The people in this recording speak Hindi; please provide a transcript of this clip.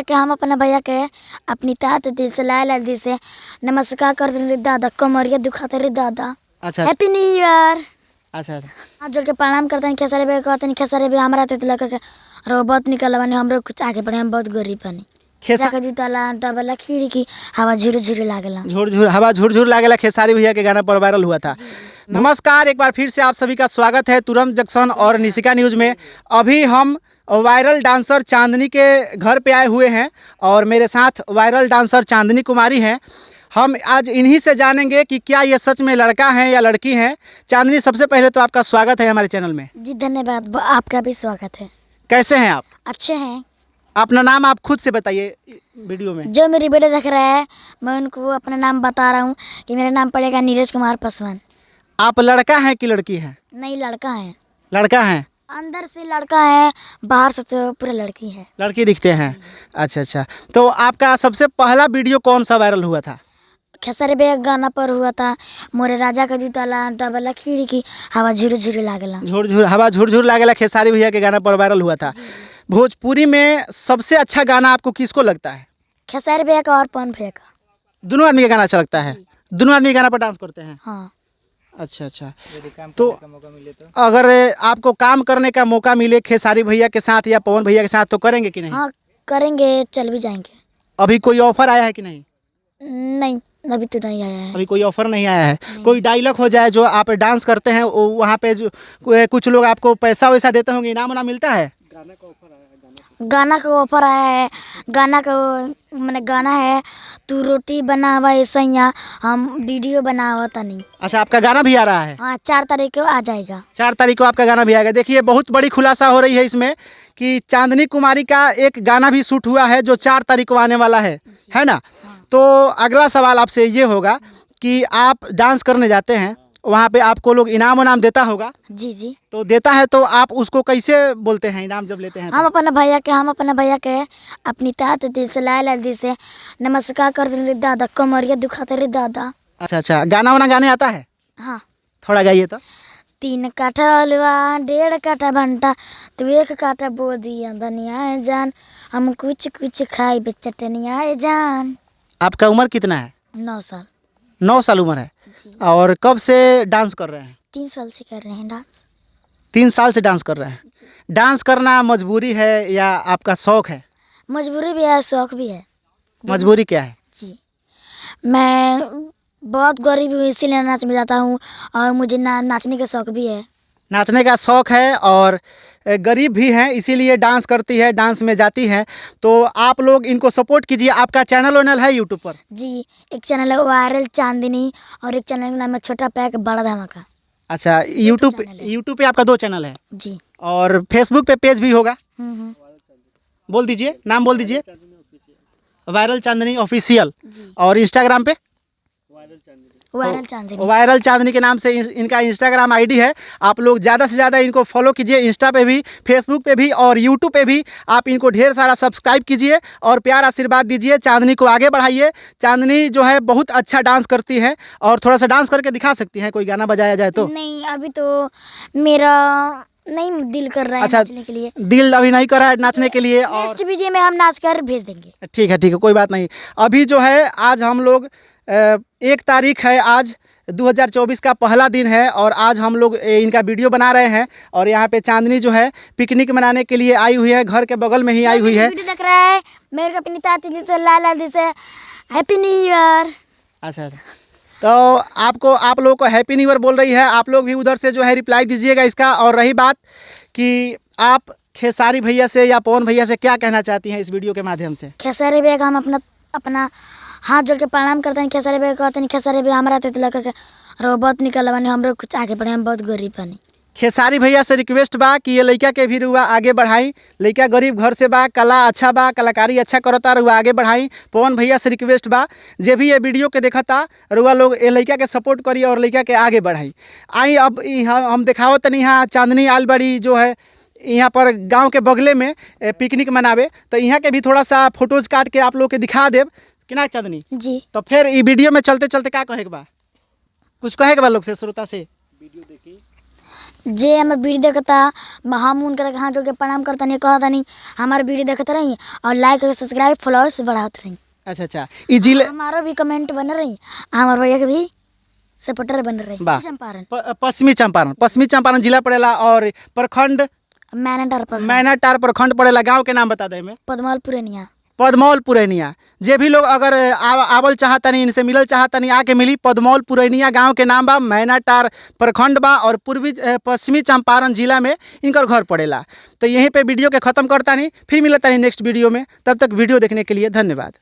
के हम अपना भैया के अपनी तात दिल से लाल दिल से नमस्कार कर रे दादा, कमरिया दुखाते रे दादा। अच्छा हैप्पी न्यू ईयर। अच्छा हाथ जोड़ के प्रणाम करते हैं। खेसारी भैया कहते हैं खेसारी भैया हमारा तो लगा के रो बहुत निकल बने, हम लोग कुछ आगे बढ़े, हम बहुत गरीब बनी। जाके जूताला डबला खिड़की हवा झुर झुर लागला, हवा झुर लागेला खेसारी भैया के गाना पर वायरल हुआ था। नमस्कार, एक बार फिर से आप सभी का स्वागत है तुरंत जंक्शन और निशिका न्यूज़ में। अभी हम वायरल डांसर चांदनी के घर पे आए हुए हैं और मेरे साथ वायरल डांसर चांदनी कुमारी हैं। हम आज इन्हीं से जानेंगे कि क्या ये सच में लड़का है या लड़की है। चांदनी, सबसे पहले तो आपका स्वागत है हमारे चैनल में। जी धन्यवाद, आपका भी स्वागत है। कैसे हैं आप? अच्छे हैं। अपना नाम आप खुद से बताइए वीडियो में। जो मेरी बेटे देख रहा है मैं उनको अपना नाम बता रहा हूँ कि मेरा नाम पड़ेगा नीरज कुमार पासवान। आप लड़का हैं कि लड़की हैं? नहीं, लड़का है। लड़का हैं? अंदर से लड़का है, बाहर से तो पूरा लड़की है। लड़की दिखते हैं। अच्छा, तो आपका सबसे पहला वीडियो कौन सा वायरल हुआ था? खेसारी भैया गाना पर हुआ था, मोरे राजा का जूताला डबला खिड़की हवा झुर झुर लागला। हवा झुर लागेला खेसारी भैया के गाना पर वायरल हुआ था। भोजपुरी में सबसे अच्छा गाना आपको किसको लगता है? खेसारी भैया का और पवन भैया का। दोनों आदमी का गाना अच्छा लगता है? दोनों आदमी गाना पर डांस करते हैं? हाँ। अच्छा। तो अगर आपको काम करने का मौका मिले खेसारी भैया के साथ या पवन भैया के साथ तो करेंगे कि नहीं? हाँ करेंगे, चल भी जाएंगे। अभी कोई ऑफर आया है कि नहीं? नहीं, अभी तो नहीं आया है। अभी कोई ऑफर नहीं आया है। कोई डायलॉग हो जाए जो आप डांस करते हैं, वहाँ पे जो कुछ लोग आपको पैसा वैसा देते होंगे, इनाम उनाम मिलता है? गाना का ऑफर आया है। गाना का मैंने गाना है तू रोटी बनावा ऐसा, हम वीडियो बनावता नहीं। अच्छा, आपका गाना भी आ रहा है? हाँ, 4 तारीख को आ जाएगा। 4 तारीख को आपका गाना भी आएगा। देखिए, बहुत बड़ी खुलासा हो रही है इसमें कि चांदनी कुमारी का एक गाना भी शूट हुआ है जो 4 तारीख को आने वाला है ना? हाँ। तो अगला सवाल आपसे ये होगा कि आप डांस करने जाते हैं, वहाँ पे आपको लोग इनाम उनाम देता होगा? जी। तो देता है तो आप उसको कैसे बोलते हैं इनाम जब लेते हैं तो? हम अपना भैया के अपनी तात दिल से लाल दिल से नमस्कार कर रे दादा, कमरिया दुखाते रे दादा। अच्छा, गाना वाना गाने आता है? हाँ, थोड़ा गाइए तो। 3 काठा हलवा 1.5 काठा भंटा, तू 1 काठा बो दिया धनिया है जान, हम कुछ खाई बे चटनिया है जान। आपका उम्र कितना है? 9 साल। 9 साल उम्र है। और कब से डांस कर रहे हैं? 3 साल से कर रहे हैं डांस। 3 साल से डांस कर रहे हैं। डांस करना मजबूरी है या आपका शौक है? मजबूरी भी है, शौक भी है। मजबूरी क्या है? जी, मैं बहुत गरीब हूँ इसीलिए नाच में जाता हूँ और मुझे नाचने का शौक भी है। नाचने का शौक है और गरीब भी हैं इसीलिए डांस करती है, डांस में जाती हैं। तो आप लोग इनको सपोर्ट कीजिए। आपका चैनल वैनल है यूट्यूब पर? जी, एक चैनल है वायरल चांदनी और एक चैनल का नाम है छोटा पैक बड़ा धमाका। अच्छा, यूट्यूब पे आपका 2 चैनल है? जी। और फेसबुक पे पेज भी होगा? बोल दीजिए, नाम बोल दीजिए। वायरल चांदनी ऑफिशियल। और इंस्टाग्राम पे? वायरल चांदनी के नाम से इनका इंस्टाग्राम आईडी है। आप लोग ज़्यादा से ज़्यादा इनको फॉलो कीजिए, इंस्टा पे भी, फेसबुक पे भी और यूट्यूब पे भी। आप इनको ढेर सारा सब्सक्राइब कीजिए और प्यार आशीर्वाद दीजिए। चांदनी को आगे बढ़ाइए। चांदनी जो है बहुत अच्छा डांस करती है और थोड़ा सा डांस करके दिखा सकती हैं, कोई गाना बजाया जाए तो? नहीं, अभी तो मेरा नहीं दिल कर रहा है नाचने के लिए। दिल अभी नहीं कर रहा है नाचने के लिए। और नेक्स्ट वीडियो में हम नाच कर भेज देंगे। ठीक है, कोई बात नहीं। अभी जो है आज हम लोग 1 तारीख है, आज 2024 का पहला दिन है और आज हम लोग इनका वीडियो बना रहे हैं। और यहाँ पे चांदनी जो है पिकनिक मनाने के लिए आई हुई है, घर के बगल में ही आई हुई है। वीडियो देख रहा है मेरे अपनी ताती से लाल दिल से हैप्पी न्यू ईयर। अच्छा, तो आप लोगों को हैप्पी न्यू ईयर बोल रही है। आप लोग भी उधर से जो है रिप्लाई दीजिएगा इसका। और रही बात कि आप खेसारी भैया से या पवन भैया से क्या कहना चाहती हैं इस वीडियो के माध्यम से? खेसारी भैया का हम अपना हाथ जोड़ के प्रणाम करते हैं। खेसारी भैया कहते हैं खेसारी भैया हमारा तो लगा के रो बहुत निकल बने, हम लोग कुछ आगे बढ़े, हम बहुत गरीब बनी। खेसारी भैया से रिक्वेस्ट बा कि ये लड़का के भी रुआ आगे बढ़ाई। लड़का गरीब घर से बा, कला अच्छा बा, कलाकारी अच्छा करता, रुआ आगे बढ़ाई। पवन भैया से रिक्वेस्ट बा जे भी ये वीडियो के देखता रुआ लोग ये लड़का के सपोर्ट करिए और लड़का के आगे बढ़ाई। आई अब हम दिखाओ तनी यहाँ चांदनी आलबाड़ी जो है यहाँ पर गांव के बगले में पिकनिक मनावे, तो यहाँ के भी थोड़ा सा फोटोज काट के आप लोग के दिखा देव कि ना चांदनी जी। तो फिर ये वीडियो में चलते चलते क्या कहे बा, कुछ कहे बा लोग से, श्रोता से? वीडियो देखी जे हमार वीडियो देखता हम उनके हाथ जोड़ के प्रणाम करता नहीं कहता नहीं हमारे वीडियो देखते रही और लाइक करके सब्सक्राइब फॉलोअर्स बढ़ाते रही। अच्छा ई जिले हमारा भी कमेंट बन रही हमारे भैया के भी सपोर्टर बन रही। वाह। चंपारण पश्चिमी चंपारण जिला पड़ेला और प्रखंड मैनाटार पर मैनाटार प्रखंड पड़ेला। गांव के नाम बता दे में पदमल पुरनिया पदमौल पुरैनिया। जे भी लोग अगर आवल चाहतनी इनसे मिलल चाहतनी आके मिली। पदमौल पुरैनिया गांव के नाम बा, मैनाटार प्रखंड बा और पश्चिमी चंपारण जिला में इनकर घर पड़ेला। तो यहीं पे वीडियो के ख़त्म करता नहीं, फिर मिलता नहीं नेक्स्ट वीडियो में। तब तक वीडियो देखने के लिए धन्यवाद।